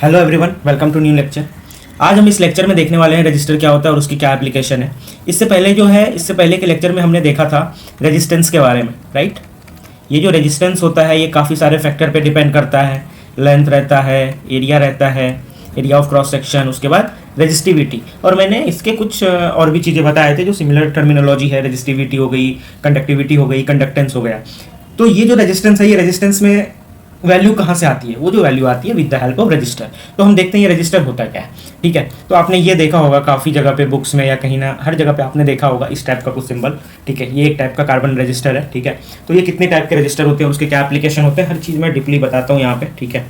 Hello everyone, welcome to new lecture. आज हम इस लेक्चर में देखने वाले हैं रजिस्टर क्या होता है और उसकी क्या एप्लीकेशन है। इससे पहले के लेक्चर में हमने देखा था रेजिस्टेंस के बारे में, राइट। ये जो रेजिस्टेंस होता है ये काफ़ी सारे फैक्टर पे डिपेंड करता है। लेंथ रहता है, एरिया रहता है, एरिया ऑफ क्रॉस सेक्शन, उसके बाद रेजिस्टिविटी। और मैंने इसके कुछ और भी चीज़ें बताए थे जो सिमिलर टर्मिनोलॉजी है। रेजिस्टिविटी हो गई, कंडक्टिविटी हो गई, कंडक्टेंस हो गया। तो ये जो रेजिस्टेंस है, ये रेजिस्टेंस में वैल्यू कहाँ से आती है? वो जो वैल्यू आती है with the help of register. तो हम देखते हैं ये रजिस्टर होता क्या है, ठीक है। तो आपने ये देखा होगा काफ़ी जगह पे, बुक्स में या कहीं ना हर जगह पे आपने देखा होगा इस टाइप का कुछ सिंबल, ठीक है। ये एक टाइप का कार्बन रजिस्टर है, ठीक है। तो ये कितने टाइप के रजिस्टर होते हैं, उसके क्या एप्लीकेशन होते हैं, हर चीज़ मैं डीपली बताता हूँ यहाँ पे, ठीक है।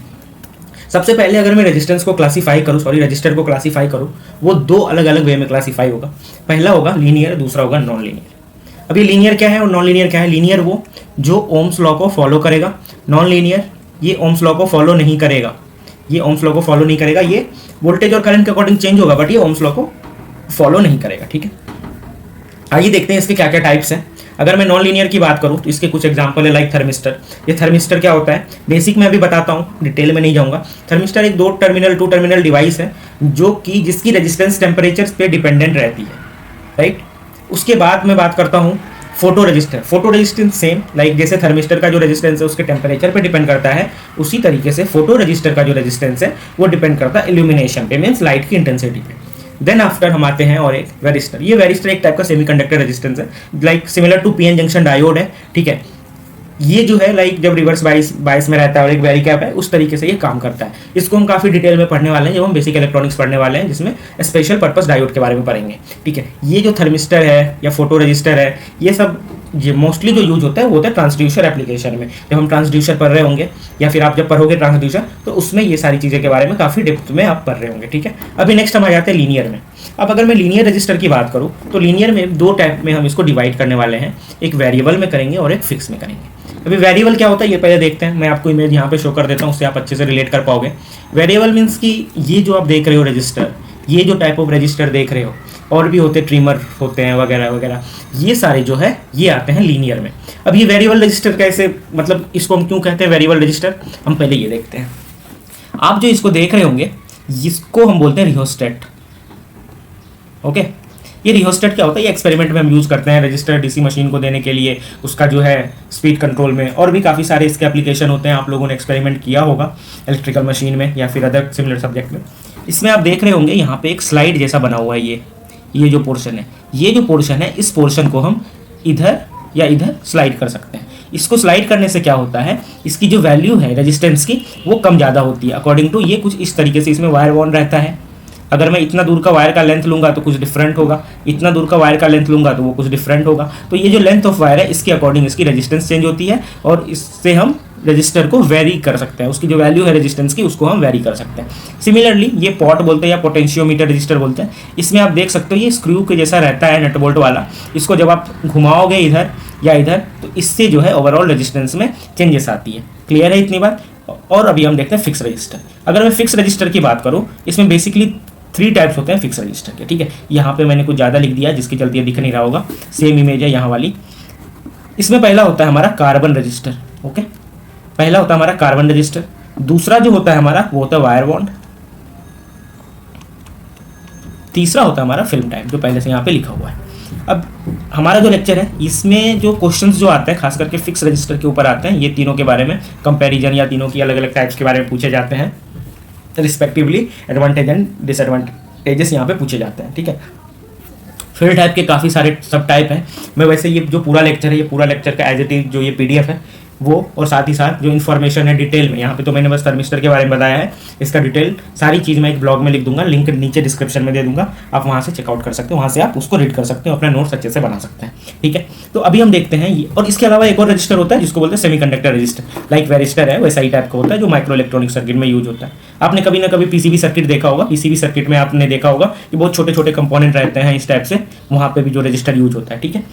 सबसे पहले अगर मैं रजिस्टर को क्लासीफाई करूँ, वो दो अलग अलग वे में क्लासीफाई होगा। पहला होगा लीनियर, दूसरा होगा नॉन लीनियर। अब ये लीनियर क्या है और नॉन लीनियर क्या है? लीनियर वो जो ओम्स लॉ को फॉलो करेगा, नॉन लीनियर ये ओम्स लॉ को फॉलो नहीं करेगा। ये वोल्टेज और करंट के अकॉर्डिंग चेंज होगा, बट ये ओम्स लॉ को फॉलो नहीं करेगा, ठीक है। आइए देखते हैं इसके क्या क्या टाइप्स हैं। अगर मैं नॉन लीनियर की बात करूं तो इसके कुछ एग्जांपल है, लाइक थर्मिस्टर। ये थर्मिस्टर क्या होता है? बेसिक में अभी बताता हूं, डिटेल में नहीं जाऊंगा। थर्मिस्टर एक टू टर्मिनल डिवाइस है जो कि जिसकी रेजिस्टेंस टेम्परेचर पे डिपेंडेंट रहती है, राइट। उसके बाद मैं बात करता हूँ फोटो रेजिस्टेंस सेम, लाइक जैसे थर्मिस्टर का जो रेजिस्टेंस है उसके टेम्परेचर पे डिपेंड करता है, उसी तरीके से फोटो रजिस्टर का जो रेजिस्टेंस है वो डिपेंड करता है इल्यूमिनेशन पे, मीन्स लाइट की इंटेंसिटी पे। देन आफ्टर हम आते हैं और एक वेरिस्टर। ये वेरिस्टर एक टाइप का सेमीकंडक्टर रेजिस्टेंस है, like similar to PN junction diode है, ठीक है। ये जो है लाइक जब रिवर्स बाइस में रहता है और एक वेरी कैप है, उस तरीके से ये काम करता है। इसको हम काफ़ी डिटेल में पढ़ने वाले हैं जब हम बेसिक इलेक्ट्रॉनिक्स पढ़ने वाले हैं, जिसमें स्पेशल पर्पस डायोड के बारे में पढ़ेंगे, ठीक है। ये जो थर्मिस्टर है या फोटो रजिस्टर है, ये सब ये मोस्टली जो यूज होता है वो होता है ट्रांसड्यूसर एप्लीकेशन में। जब हम ट्रांसड्यूसर पढ़ रहे होंगे या फिर आप जब पढ़ोगे ट्रांसड्यूसर, तो उसमें ये सारी चीज़ें के बारे में काफ़ी डेप्थ में आप पढ़ रहे होंगे, ठीक है। अभी नेक्स्ट हम आ जाते हैं लीनियर में। अब अगर मैं लीनियर रजिस्टर की बात करूँ तो लीनियर में दो टाइप में हम इसको डिवाइड करने वाले हैं, एक वेरिएबल में करेंगे और एक फिक्स में करेंगे। अभी वेरिएबल क्या होता है ये पहले देखते हैं। मैं आपको इमेज यहाँ पे शो कर देता हूँ, उससे आप अच्छे से रिलेट कर पाओगे। वेरिएबल मीन्स कि ये जो आप देख रहे हो रजिस्टर, ये जो टाइप ऑफ रजिस्टर देख रहे हो, और भी होते ट्रिमर होते हैं वगैरह वगैरह, ये सारे जो है ये आते हैं लीनियर में। अब ये वेरिएबल रजिस्टर कैसे, मतलब इसको हम क्यों कहते हैं वेरिएबल रजिस्टर, हम पहले ये देखते हैं। आप जो इसको देख रहे होंगे इसको हम बोलते हैं रिहोस्टेट, ओके। ये रिहोस्टेट क्या होता है? ये एक्सपेरिमेंट में हम यूज़ करते हैं रजिस्टर डीसी मशीन को देने के लिए, उसका जो है स्पीड कंट्रोल में, और भी काफ़ी सारे इसके एप्लीकेशन होते हैं। आप लोगों ने एक्सपेरिमेंट किया होगा इलेक्ट्रिकल मशीन में या फिर अदर सिमिलर सब्जेक्ट में। इसमें आप देख रहे होंगे यहाँ पे एक स्लाइड जैसा बना हुआ है। ये जो पोर्शन है, इस पोर्शन को हम इधर या इधर स्लाइड कर सकते हैं। इसको स्लाइड करने से क्या होता है, इसकी जो वैल्यू है रेजिस्टेंस की वो कम ज़्यादा होती है। अकॉर्डिंग टू ये कुछ इस तरीके से इसमें वायर बॉन्ड रहता है। अगर मैं इतना दूर का वायर का लेंथ लूँगा तो कुछ डिफरेंट होगा, इतना दूर का वायर का लेंथ लूँगा तो वो कुछ डिफरेंट होगा। तो ये जो लेंथ ऑफ वायर है इसके अकॉर्डिंग इसकी रेजिस्टेंस चेंज होती है, और इससे हम रजिस्टर को वेरी कर सकते हैं। उसकी जो वैल्यू है रेजिस्टेंस की उसको हम वेरी कर सकते हैं। सिमिलरली ये पॉट बोलते हैं या पोटेंशियोमीटर रजिस्टर बोलते हैं। इसमें आप देख सकते हो ये स्क्रू के जैसा रहता है, नट बोल्ट वाला। इसको जब आप घुमाओगे इधर या इधर तो इससे जो है ओवरऑल रेजिस्टेंस में चेंजेस आती है। क्लियर है इतनी बात? और अभी हम देखते हैं फिक्स रजिस्टर। अगर मैं फिक्स रजिस्टर की बात करूँ, इसमें बेसिकली 3 टाइप्स होते हैं फिक्स रजिस्टर के, ठीक है। यहाँ पे मैंने कुछ ज़्यादा लिख दिया जिसके चलते ये दिख नहीं रहा होगा, सेम इमेज है यहाँ वाली। इसमें पहला होता है हमारा कार्बन रजिस्टर, ओके। पहला होता है हमारा कार्बन रजिस्टर। दूसरा जो होता है हमारा वो होता है वायर बॉन्ड। तीसरा होता है हमारा फिल्म टाइप, जो पहले से यहाँ पे लिखा हुआ है। अब हमारा जो लेक्चर है इसमें जो क्वेश्चंस जो आते हैं खास करके फिक्स रजिस्टर के ऊपर आते हैं, ये तीनों के बारे में कंपैरिजन या तीनों की अलग अलग टाइप्स के बारे में पूछे जाते हैं, रिस्पेक्टिवली एडवांटेज एंड डिसएडवांटेजेस यहाँ पे पूछे जाते हैं, ठीक है। फील्ड टाइप के काफ़ी सारे सब टाइप हैं। मैं वैसे ये जो पूरा लेक्चर है, ये पूरा लेक्चर का एज इट इज जो ये पीडीएफ है वो, और साथ ही साथ जो इन्फॉर्मेशन है डिटेल में, यहाँ पे तो मैंने बस थर्मिस्टर के बारे में बताया है, इसका डिटेल सारी चीज़ मैं एक ब्लॉग में लिख दूंगा, लिंक नीचे डिस्क्रिप्शन में दे दूंगा, आप वहाँ से चेकआउट कर सकते हो, वहाँ से आप उसको रीड कर सकते हो, अपना नोट्स अच्छे से बना सकते हैं, ठीक है। तो अभी हम देखते हैं ये। और इसके अलावा एक और रजिस्टर होता है जिसको बोलते हैं सेमीकंडक्टर रजिस्टर, लाइक वेरिस्टर है वैसा ही टाइप का होता है, जो माइक्रो इलेक्ट्रॉनिक सर्किट में यूज होता है। आपने कभी ना कभी पीसीबी सर्किट देखा होगा, पीसीबी सर्किट में आपने देखा होगा कि बहुत छोटे छोटे कंपोनेंट रहते हैं इस टाइप से, वहाँ पे भी जो रजिस्टर यूज होता है, ठीक है।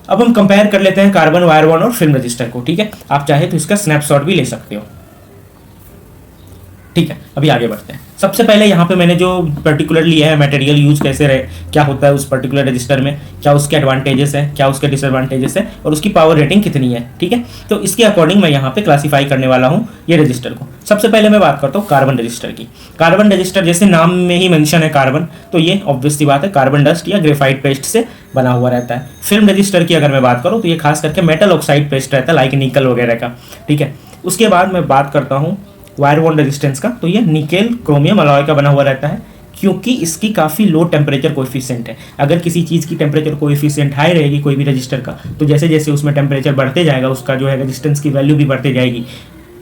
अब हम कंपेयर कर लेते हैं कार्बन, वायर बॉन्ड और फिल्म रजिस्टर को, ठीक है। आप चाहे तो इसका स्नैपशॉट भी ले सकते हो। ठीक है, अभी आगे बढ़ते हैं। सबसे पहले यहाँ पे मैंने जो पर्टिकुलर लिया है मटेरियल यूज कैसे रहे, क्या होता है उस पर्टिकुलर रजिस्टर में, क्या उसके एडवांटेजेस है, क्या उसके डिसएडवांटेजेस है, और उसकी पावर रेटिंग कितनी है। ठीक है, तो इसके अकॉर्डिंग मैं यहाँ पे क्लासीफाई करने वाला हूँ ये रजिस्टर को। सबसे पहले मैं बात करता हूँ कार्बन रजिस्टर की। कार्बन रजिस्टर जैसे नाम में ही मेंशन है कार्बन, तो ये ऑब्वियस सी बात है कार्बन डस्ट या ग्रेफाइट पेस्ट से बना हुआ रहता है। फिल्म रजिस्टर की अगर मैं बात करूँ तो ये खास करके मेटल ऑक्साइड पेस्ट रहता है, लाइक निकल वगैरह का। ठीक है, उसके बाद मैं बात करता हूँ वायर बॉन्ड रेजिस्टेंस का, तो ये निकेल क्रोमियम अलॉय का बना हुआ रहता है, क्योंकि इसकी काफ़ी लो टेम्परेचर कोएफिशिएंट है। अगर किसी चीज़ की टेम्परेचर कोएफिशिएंट हाई रहेगी कोई भी रजिस्टर का, तो जैसे जैसे उसमें टेम्परेचर बढ़ते जाएगा उसका जो है रेजिस्टेंस की वैल्यू भी बढ़ती जाएगी।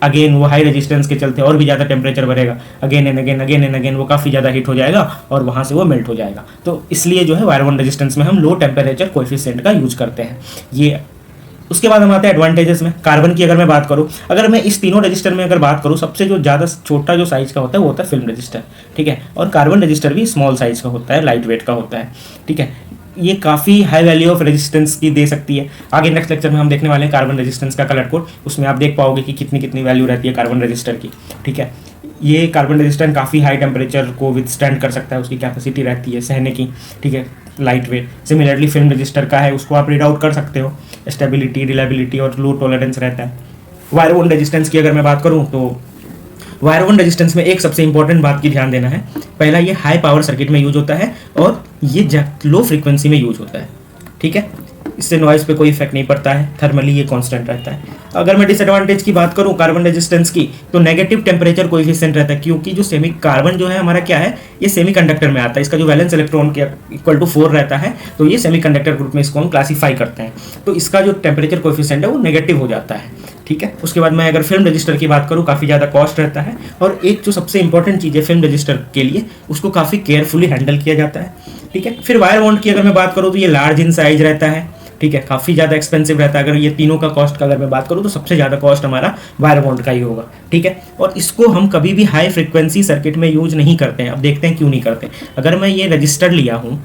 अगेन वो हाई रेजिस्टेंस के चलते और भी ज़्यादा टेम्परेचर बढ़ेगा, अगेन एंड अगेन वो काफ़ी ज़्यादा हीट हो जाएगा और वहाँ से वो मेल्ट हो जाएगा। तो इसलिए जो है वायर बॉन्ड रेजिस्टेंस में हम लो टेम्परेचर कोएफिशिएंट का यूज करते हैं ये। उसके बाद हम आते हैं एडवांटेजेस में। कार्बन की अगर मैं बात करूँ, अगर मैं इस तीनों रजिस्टर में अगर बात करूँ, सबसे जो ज़्यादा छोटा जो साइज़ का होता है वो होता है फिल्म रजिस्टर। ठीक है, और कार्बन रजिस्टर भी स्मॉल साइज़ का होता है, लाइट वेट का होता है। ठीक है, ये काफ़ी हाई वैल्यू ऑफ रेजिस्टेंस की दे सकती है। आगे नेक्स्ट लेक्चर में हम देखने वाले हैं कार्बन रेजिस्टेंस का कलर कोड, उसमें आप देख पाओगे कि कितनी कितनी वैल्यू रहती है कार्बन रजिस्टर की। ठीक है, ये कार्बन रेजिस्टेंट काफ़ी हाई टेम्परेचर को विथस्टैंड कर सकता है, उसकी कैपेसिटी रहती है सहने की। ठीक है, light weight. Similarly film register का है, उसको आप रीड आउट कर सकते हो, स्टेबिलिटी, रिलायबिलिटी और लो टॉलरेंस रहता है। वायर बॉन्ड रेजिस्टेंस की अगर मैं बात करूँ तो वायर बॉन्ड रेजिस्टेंस में एक सबसे इंपॉर्टेंट बात की ध्यान देना है। पहला, ये हाई पावर सर्किट में यूज होता है और ये लो फ्रीक्वेंसी में यूज होता है। ठीक है, इससे नॉइज़ पे कोई इफेक्ट नहीं पड़ता है, थर्मली ये कांस्टेंट रहता है। अगर मैं डिसएडवांटेज की बात करूं कार्बन रेजिस्टेंस की, तो नेगेटिव टेम्परेचर कोएफिशिएंट रहता है, क्योंकि जो सेमी कार्बन जो है हमारा क्या है, ये सेमीकंडक्टर में आता है। इसका जो वैलेंस इलेक्ट्रॉन के इक्वल टू 4 रहता है, तो ये सेमीकंडक्टर ग्रुप में इसको हम क्लासीफाई करते हैं, तो इसका जो टेम्परेचर कोएफिशिएंट है वो नेगेटिव हो जाता है। ठीक है, उसके बाद मैं अगर फिल्म रजिस्टर की बात करूँ, काफ़ी ज़्यादा कॉस्ट रहता है, और एक जो सबसे इंपॉर्टेंट चीज़ है फिल्म रजिस्टर के लिए, उसको काफ़ी केयरफुली हैंडल किया जाता है। ठीक है, फिर वायर बॉन्ड की अगर मैं बात करूँ तो ये लार्ज इन साइज रहता है। ठीक है, काफ़ी ज़्यादा एक्सपेंसिव रहता है। अगर ये तीनों का कॉस्ट का अगर मैं बात करूँ तो सबसे ज़्यादा कॉस्ट हमारा वायर बॉन्ड का ही होगा। ठीक है, और इसको हम कभी भी हाई फ्रिक्वेंसी सर्किट में यूज नहीं करते हैं। अब देखते हैं क्यों नहीं करते। अगर मैं ये रजिस्टर लिया हूँ,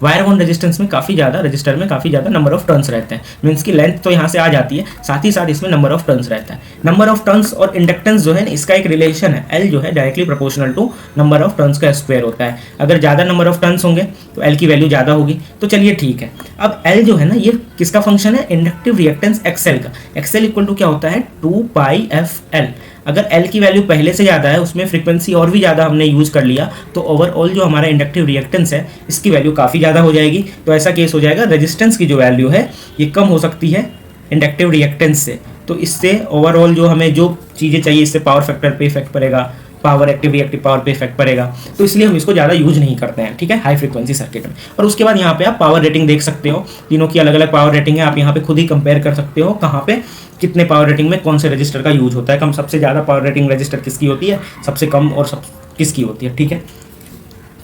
वायर बॉन्ड रेजिस्टेंस में काफ़ी ज़्यादा रजिस्टर में काफ़ी ज़्यादा नंबर ऑफ टर्न्स रहते हैं, मीन्स की लेंथ तो यहाँ से आ जाती है, साथ ही साथ इसमें नंबर ऑफ टर्न्स रहता है। नंबर ऑफ टर्न्स और इंडक्टेंस जो है इसका एक रिलेशन है, एल जो है directly proportional to number of turns का स्क्वायर होता है। अगर ज़्यादा नंबर ऑफ टर्न्स होंगे तो एल की वैल्यू ज़्यादा होगी, तो चलिए ठीक है। अब एल जो है ना, ये किसका फंक्शन है, इंडक्टिव रिएक्टेंस एक्सएल का। एक्सएल इक्वल टू क्या होता है, 2πfl। अगर एल की वैल्यू पहले से ज़्यादा है, उसमें फ्रीक्वेंसी और भी ज़्यादा हमने यूज़ कर लिया, तो ओवरऑल जो हमारा इंडक्टिव रिएक्टेंस है इसकी वैल्यू काफ़ी ज़्यादा हो जाएगी। तो ऐसा केस हो जाएगा, रेजिस्टेंस की जो वैल्यू है ये कम हो सकती है इंडक्टिव रिएक्टेंस से। तो इससे ओवरऑल जो हमें जो चीज़ें चाहिए, इससे पावर फैक्टर पे इफेक्ट पड़ेगा, पावर एक्टिव रिएक्टिव पावर पे इफेक्ट पड़ेगा, तो इसलिए हम इसको ज़्यादा यूज नहीं करते हैं। ठीक है, हाई फ्रीक्वेंसी सर्किट में। और उसके बाद यहाँ पे आप पावर रेटिंग देख सकते हो, तीनों की अलग अलग पावर रेटिंग है, आप यहाँ पे खुद ही कंपेयर कर सकते हो कहाँ पे कितने पावर रेटिंग में कौन से रजिस्टर का यूज होता है। कम सबसे ज़्यादा पावर रेटिंग रजिस्टर किसकी होती है, सबसे कम और सब किसकी होती है। ठीक है,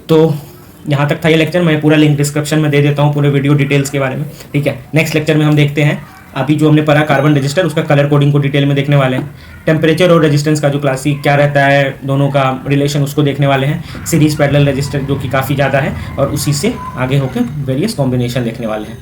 तो यहाँ तक था ये लेक्चर। मैं पूरा लिंक डिस्क्रिप्शन में दे देता हूँ पूरे वीडियो डिटेल्स के बारे में। ठीक है, नेक्स्ट लेक्चर में हम देखते हैं अभी जो हमने पढ़ा कार्बन रजिस्टर, उसका कलर कोडिंग को डिटेल में देखने वाले हैं। टेम्परेचर और रेजिस्टेंस का जो क्लासिक क्या रहता है, दोनों का रिलेशन उसको देखने वाले हैं। सीरीज पैरेलल रजिस्टर जो कि काफ़ी ज़्यादा है, और उसी से आगे होकर वेरियस कॉम्बिनेशन देखने वाले हैं।